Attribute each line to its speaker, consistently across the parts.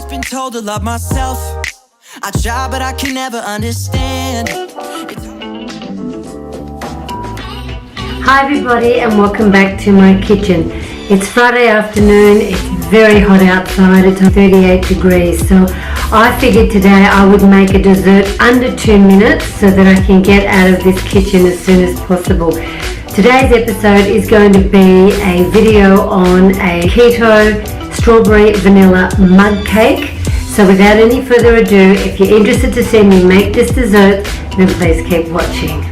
Speaker 1: always been told to love myself. I try, but I can never understand.
Speaker 2: Hi everybody, and welcome back to my kitchen. It's Friday afternoon, it's very hot outside, it's 38 degrees, so I figured today I would make a dessert under 2 minutes so that I can get out of this kitchen as soon as possible. Today's episode is going to be a video on a keto strawberry vanilla mug cake. So without any further ado, if you're interested to see me make this dessert, then please keep watching.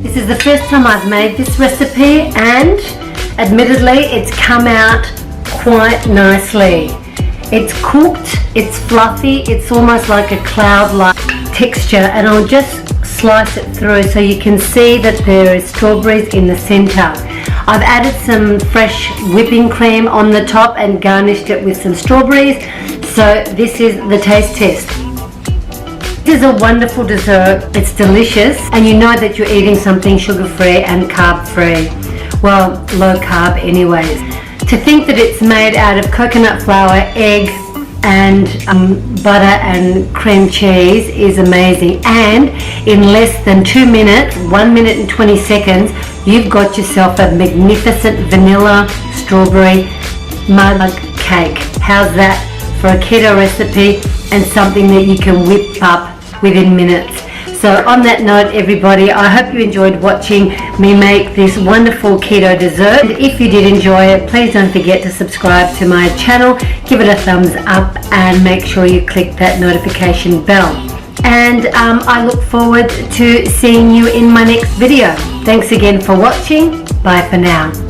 Speaker 2: This is the first time I've made this recipe, and admittedly it's come out quite nicely. It's cooked, it's fluffy, it's almost like a cloud-like texture, and I'll just slice it through so you can see that there is strawberries in the center. I've added some fresh whipping cream on the top and garnished it with some strawberries, so this is the taste test. This is a wonderful dessert, it's delicious, and you know that you're eating something sugar-free and carb-free. Well, low carb anyways. To think that it's made out of coconut flour, egg, and butter and cream cheese is amazing. And in less than 2 minutes, 1 minute and 20 seconds, you've got yourself a magnificent vanilla strawberry mug cake. How's that for a keto recipe and something that you can whip up within minutes? So on that note, everybody, I hope you enjoyed watching me make this wonderful keto dessert. And if you did enjoy it, please don't forget to subscribe to my channel, give it a thumbs up, and make sure you click that notification bell. And I look forward to seeing you in my next video. Thanks again for watching. Bye for now.